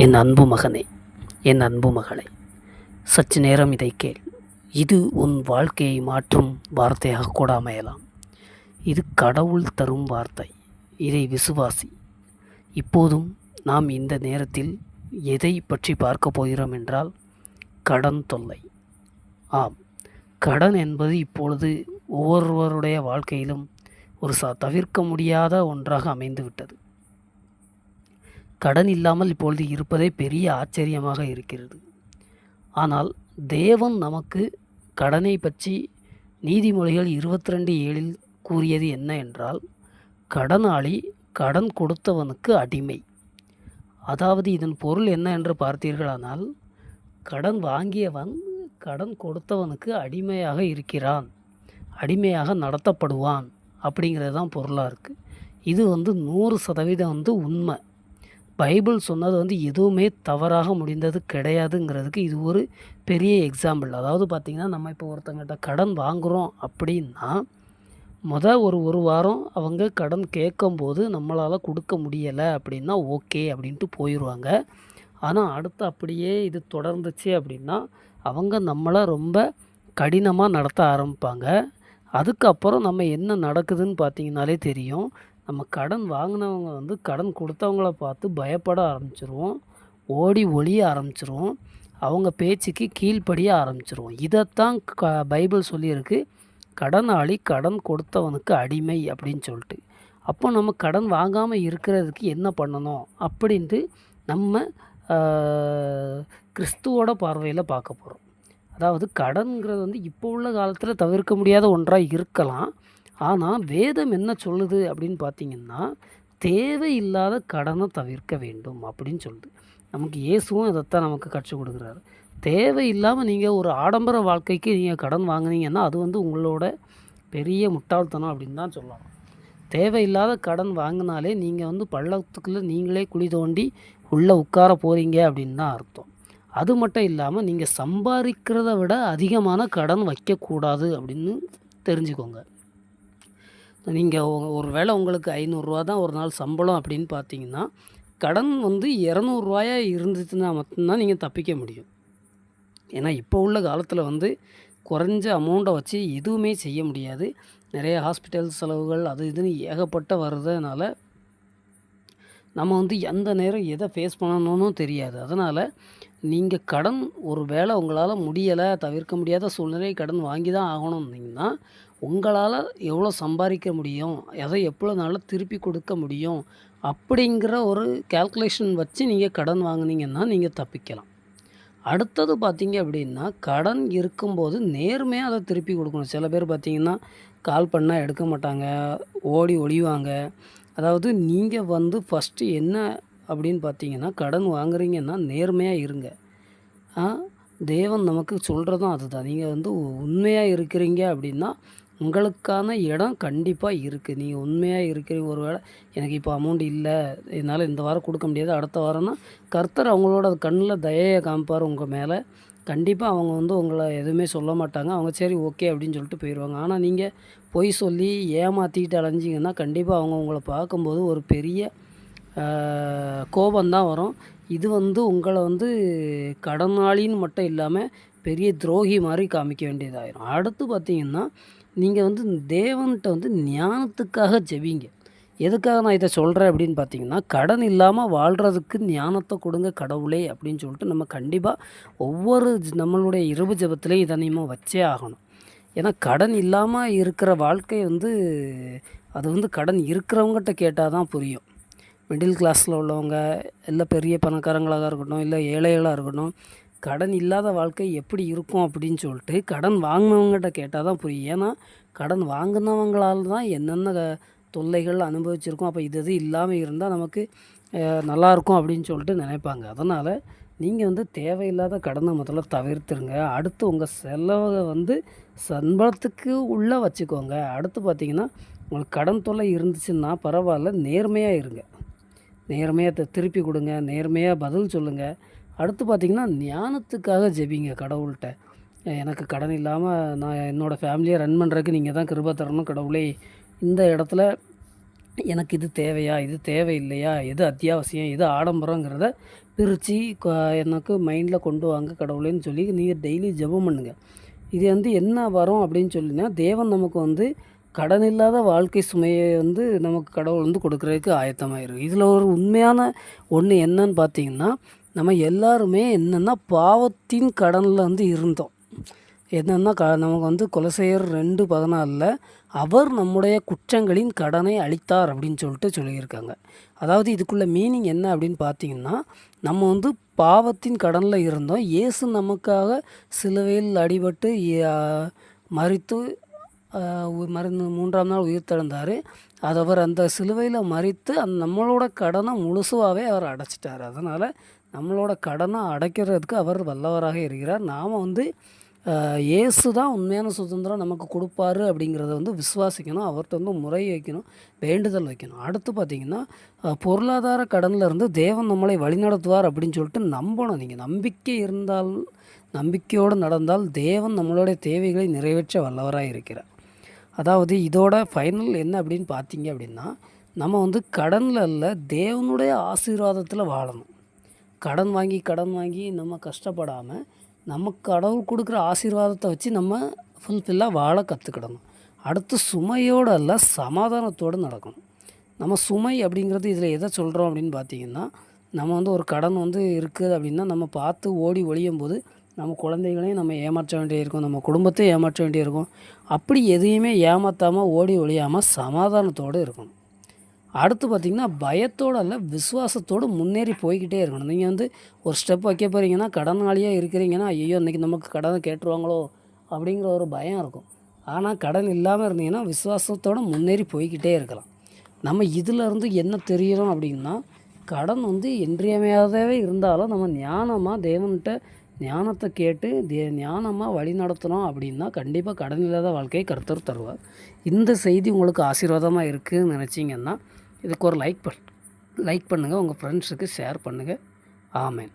என் அன்பு மகனே, என் அன்பு மகளே, சற்று நேரம் இதை கேள். இது உன் வாழ்க்கையை மாற்றும் வார்த்தையாக கூட அமையலாம். இது கடவுள் தரும் வார்த்தை. இதை விசுவாசி. இப்போதும் நாம் இந்த நேரத்தில் எதை பற்றி பார்க்க போகிறோம் என்றால், கடன் தொல்லை. ஆம், கடன் என்பது இப்பொழுது ஒவ்வொருவருடைய வாழ்க்கையிலும் ஒரு தவிர்க்க முடியாத ஒன்றாக அமைந்துவிட்டது. கடன் இல்லாமல் இப்பொழுது இருப்பதே பெரிய ஆச்சரியமாக இருக்கிறது. ஆனால் தேவன் நமக்கு கடனை பற்றி நீதிமொழிகள் 22:7 கூறியது என்ன என்றால், கடனாளி கடன் கொடுத்தவனுக்கு அடிமை. அதாவது இதன் பொருள் என்ன என்று பார்த்தீர்களானால், கடன் வாங்கியவன் கடன் கொடுத்தவனுக்கு அடிமையாக இருக்கிறான், அடிமையாக நடத்தப்படுவான் அப்படிங்கிறது தான் பொருளாக இருக்குது. இது 100% உண்மை. பைபிள் சொன்னது எதுவுமே தவறாக முடிந்தது கிடையாதுங்கிறதுக்கு இது ஒரு பெரிய எக்ஸாம்பிள். அதாவது பார்த்திங்கன்னா, நம்ம இப்போ ஒருத்தங்கிட்ட கடன் வாங்குகிறோம் அப்படின்னா, ஒரு வாரம் அவங்க கடன் கேட்கும்போது நம்மளால் கொடுக்க முடியலை அப்படின்னா ஓகே அப்படின்ட்டு போயிடுவாங்க. ஆனால் அடுத்து அப்படியே இது தொடர்ந்துச்சு அப்படின்னா அவங்க நம்மளை ரொம்ப கடினமாக நடத்த ஆரம்பிப்பாங்க. அதுக்கப்புறம் நம்ம என்ன நடக்குதுன்னு பார்த்திங்கனாலே தெரியும். நம்ம கடன் வாங்கினவங்க கடன் கொடுத்தவங்கள பார்த்து பயப்பட ஆரம்பிச்சிருவோம், ஓடி ஒளிய ஆரம்பிச்சிருவோம், அவங்க பேச்சுக்கு கீழ்ப்படிய ஆரம்பிச்சிருவோம். இதைத்தான் பைபிள் சொல்லியிருக்கு, கடனாளி கடன் கொடுத்தவனுக்கு அடிமை அப்படின்னு சொல்லிட்டு. அப்போ நம்ம கடன் வாங்காமல் இருக்கிறதுக்கு என்ன பண்ணணும் அப்படின்ட்டு நம்ம கிறிஸ்துவோட பார்வையில் பார்க்க போகிறோம். அதாவது கடன்கிறது இப்போ உள்ள காலத்தில் தவிர்க்க முடியாத ஒன்றாக இருக்கலாம். ஆனால் வேதம் என்ன சொல்லுது அப்படின்னு பார்த்திங்கன்னா, தேவையில்லாத கடனை தவிர்க்க வேண்டும் அப்படின்னு சொல்லுது. நமக்கு இயேசுவும் இதைத்தான் நமக்கு கற்றுக் கொடுக்குறாரு. தேவையில்லாமல் நீங்கள் ஒரு ஆடம்பர வாழ்க்கைக்கு நீங்கள் கடன் வாங்கினீங்கன்னா அது உங்களோட பெரிய முட்டாள்தனம் அப்படின்னு தான் சொல்லலாம். தேவையில்லாத கடன் வாங்கினாலே நீங்கள் பள்ளத்துக்குள்ளே நீங்களே குழி தோண்டி உள்ளே உட்கார போகிறீங்க அப்படின்னு தான் அர்த்தம். அது மட்டும் இல்லாமல் நீங்கள் சம்பாதிக்கிறத விட அதிகமான கடன் வைக்கக்கூடாது அப்படின்னு தெரிஞ்சுக்கோங்க. நீங்கள் ஒரு வேளை உங்களுக்கு 500 தான் ஒரு நாள் சம்பளம் அப்படின்னு பார்த்தீங்கன்னா, கடன் 200 இருந்துச்சுன்னா மட்டும்தான் நீங்கள் தப்பிக்க முடியும். ஏன்னா இப்போ உள்ள காலத்தில் குறைஞ்ச அமௌண்ட்டை வச்சு எதுவுமே செய்ய முடியாது. நிறைய ஹாஸ்பிட்டல் செலவுகள் அது இதுன்னு ஏகப்பட்ட வர்றதுனால நம்ம எந்த நேரம் எதை ஃபேஸ் பண்ணணும்னு தெரியாது. அதனால் நீங்கள் கடன் ஒரு வேளை உங்களால் முடியலை, தவிர்க்க முடியாத சூழ்நிலை கடன் வாங்கி தான் ஆகணும்னீங்கன்னா, உங்களால் எவ்வளோ சம்பாதிக்க முடியும், எதை எவ்வளோ நாளில் திருப்பி கொடுக்க முடியும் அப்படிங்கிற ஒரு கால்குலேஷன் வச்சு நீங்கள் கடன் வாங்கினீங்கன்னா நீங்கள் தப்பிக்கலாம். அடுத்தது பார்த்தீங்க அப்படின்னா, கடன் இருக்கும்போது நேர்மையாக அதை திருப்பி கொடுக்கணும். சில பேர் பார்த்தீங்கன்னா, கால் பண்ணால் எடுக்க மாட்டாங்க, ஓடி ஒளிவாங்க. அதாவது நீங்கள் ஃபஸ்ட்டு என்ன அப்படின்னு பார்த்தீங்கன்னா, கடன் வாங்குறீங்கன்னா நேர்மையாக இருங்க. தேவன் நமக்கு சொல்கிறதும் அதுதான். நீங்கள் உண்மையாக இருக்கிறீங்க அப்படின்னா உங்களுக்கான இடம் கண்டிப்பாக இருக்குது. நீங்கள் உண்மையாக இருக்கிறீங்க. ஒரு வேளை எனக்கு இப்போ அமௌண்ட் இல்லை, என்னால் இந்த வாரம் கொடுக்க முடியாது, அடுத்த வாரம்னா கர்த்தர் அவங்களோட கண்ணில் தயையை காமிப்பார் உங்கள் மேலே. கண்டிப்பாக அவங்க உங்களை எதுவுமே சொல்ல மாட்டாங்க. அவங்க சரி ஓகே அப்படின்னு சொல்லிட்டு போயிடுவாங்க. ஆனால் நீங்கள் பொய் சொல்லி ஏமாற்றிக்கிட்டு அலைஞ்சிங்கன்னா கண்டிப்பாக அவங்க உங்களை பார்க்கும்போது ஒரு பெரிய கோபந்தான் வரும். இது உங்களை கடனாளின்னு மட்டும் இல்லாமல் பெரிய துரோகி மாதிரி காமிக்க வேண்டியதாயிரும். அடுத்து பார்த்திங்கன்னா, நீங்கள் தேவன்கிட்ட ஞானத்துக்காக ஜெபிங்க. எதுக்காக நான் இதை சொல்கிறேன் அப்படின்னு பார்த்தீங்கன்னா, கடன் இல்லாமல் வாழ்கிறதுக்கு ஞானத்தை கொடுங்க கடவுளே அப்படின்னு சொல்லிட்டு நம்ம கண்டிப்பாக ஒவ்வொரு நம்மளுடைய இரவு ஜெபத்துலேயும் இதை நம்ம வச்சே ஆகணும். ஏன்னா கடன் இல்லாமல் இருக்கிற வாழ்க்கை அது கடன் இருக்கிறவங்ககிட்ட கேட்டால் தான் புரியும். மிடில் கிளாஸில் உள்ளவங்க, இல்லை பெரிய பணக்காரங்களாக இருக்கட்டும், இல்லை ஏழைகளாக இருக்கட்டும், கடன் இல்லாத வாழ்க்கை எப்படி இருக்கும் அப்படின்னு சொல்லிட்டு கடன் வாங்கினவங்ககிட்ட கேட்டால் தான் புரியும். ஏன்னா கடன் வாங்கினவங்களால் தான் என்னென்ன தொல்லைகள் அனுபவிச்சிருக்கோம். அப்போ இது இல்லாமல் இருந்தால் நமக்கு நல்லாயிருக்கும் அப்படின்னு சொல்லிட்டு நினைப்பாங்க. அதனால் நீங்கள் தேவையில்லாத கடனை முதல்ல தவிர்த்துருங்க. அடுத்து உங்கள் செலவை சம்பளத்துக்கு உள்ளே வச்சுக்கோங்க. அடுத்து பார்த்திங்கன்னா, உங்களுக்கு கடன் தொல்லை இருந்துச்சுன்னா பரவாயில்ல, நேர்மையாக இருங்க. நேர்மையாக திருப்பி கொடுங்க, நேர்மையாக பதில் சொல்லுங்கள். அடுத்து பார்த்திங்கன்னா, ஞானத்துக்காக ஜெபிங்க கடவுள்கிட்ட. எனக்கு கடன் இல்லாமல் நான் என்னோடய ஃபேமிலியை ரன் பண்ணுறதுக்கு நீங்கள் தான் கிருபை தரணும் கடவுளே. இந்த இடத்துல எனக்கு இது தேவையா, இது தேவையில்லையா, எது அத்தியாவசியம், எது ஆடம்பரங்கிறத பிரித்து எனக்கு மைண்டில் கொண்டு வாங்க கடவுளேன்னு சொல்லி நீங்கள் டெய்லி ஜெபம் பண்ணுங்க. இது வந்து என்ன வரும் அப்படின்னு சொல்லினா, தேவன் நமக்கு வந்து கடன் இல்லாத வாழ்க்கை சுமையை வந்து நமக்கு கடவுள் வந்து கொடுக்குறதுக்கு ஆயத்தமாயிருக்கு. இதில் ஒரு உண்மையான ஒன்று என்னன்னு பார்த்தீங்கன்னா, நம்ம எல்லாருமே என்னென்னா பாவத்தின் கடனில் வந்து இருந்தோம். என்னென்னா நமக்கு வந்து கொலோசையர் 2:14 அவர் நம்முடைய குற்றங்களின் கடனை அளித்தார் அப்படின்னு சொல்லியிருக்காங்க. அதாவது இதுக்குள்ள மீனிங் என்ன அப்படின்னு பார்த்தீங்கன்னா, நம்ம வந்து பாவத்தின் கடனில் இருந்தோம். இயேசு நமக்காக சிலுவையில் அடிபட்டு மரித்து மருந்து 3ஆம் நாள் உயிர்த்தெழுந்தார். அது அவர் அந்த சிலுவையில் மரித்து நம்மளோட கடனை முழுசுவாகவே அவர் அடைச்சிட்டார். அதனால் நம்மளோட கடனை அடைக்கிறதுக்கு அவர் வல்லவராக இருக்கிறார். நாம் வந்து இயேசு தான் உண்மையான சுதந்திரம் நமக்கு கொடுப்பாரு அப்படிங்கிறத வந்து விசுவாசிக்கணும். அவர்கிட்ட வந்து முறை வைக்கணும், வேண்டுதல் வைக்கணும். அடுத்து பார்த்திங்கன்னா, பொருளாதார கடனில் இருந்து தேவன் நம்மளை வழிநடத்துவார் அப்படின்னு சொல்லிட்டு நம்பணும். நீங்கள் நம்பிக்கை இருந்தால், நம்பிக்கையோடு நடந்தால் தேவன் நம்மளுடைய தேவைகளை நிறைவேற்ற வல்லவராக இருக்கிறார். அதாவது இதோட ஃபைனல் என்ன அப்படின்னு பார்த்தீங்க அப்படின்னா, நம்ம வந்து கடனில் இல்லை, தேவனுடைய ஆசீர்வாதத்தில் வாழணும். கடன் வாங்கி நம்ம கஷ்டப்படாமல் நமக்கு கடவுள் கொடுக்குற ஆசீர்வாதத்தை வச்சு நம்ம ஃபுல்ஃபில்லாக வாழ கற்றுக்கிடணும். அடுத்து சுமையோடு அல்ல, சமாதானத்தோடு நடக்கணும். நம்ம சுமை அப்படிங்கிறது இதில் எதை சொல்கிறோம் அப்படின்னு பார்த்தீங்கன்னா, நம்ம வந்து ஒரு கடன் வந்து இருக்குது அப்படின்னா நம்ம பார்த்து ஓடி ஒழியும் போது நம்ம குழந்தைகளையும் நம்ம ஏமாற்ற வேண்டியிருக்கும், நம்ம குடும்பத்தையும் ஏமாற்ற வேண்டியிருக்கும். அப்படி எதையுமே ஏமாற்றாமல் ஓடி ஒழியாமல் சமாதானத்தோடு இருக்கணும். அடுத்து பார்த்திங்கன்னா, பயத்தோடு அல்ல, விசுவாசத்தோடு முன்னேறி போய்கிட்டே இருக்கணும். நீங்கள் வந்து ஒரு ஸ்டெப் வைக்க போகிறீங்கன்னா, கடனாளியாக இருக்கிறீங்கன்னா, ஐயோ இன்றைக்கி நமக்கு கடனை கேட்டுருவாங்களோ அப்படிங்கிற ஒரு பயம் இருக்கும். ஆனால் கடன் இல்லாமல் இருந்தீங்கன்னா விசுவாசத்தோடு முன்னேறி போய்கிட்டே இருக்கலாம். நம்ம இதிலேருந்து என்ன தெரியணும் அப்படின்னா, கடன் வந்து இன்றியமையாதவே இருந்தாலும் நம்ம ஞானமாக தேவன்கிட்ட ஞானத்தை கேட்டு ஞானமாக வழி நடத்தணும் அப்படின்னா கண்டிப்பாக கடன் இல்லாத வாழ்க்கையை கர்த்தர் தருவார். இந்த செய்தி உங்களுக்கு ஆசீர்வாதமாக இருக்குதுன்னு நினச்சிங்கன்னா இதுக்கு ஒரு லைக் பண்ணுங்கள், உங்கள் ஃப்ரெண்ட்ஸுக்கு ஷேர் பண்ணுங்கள். ஆமென்.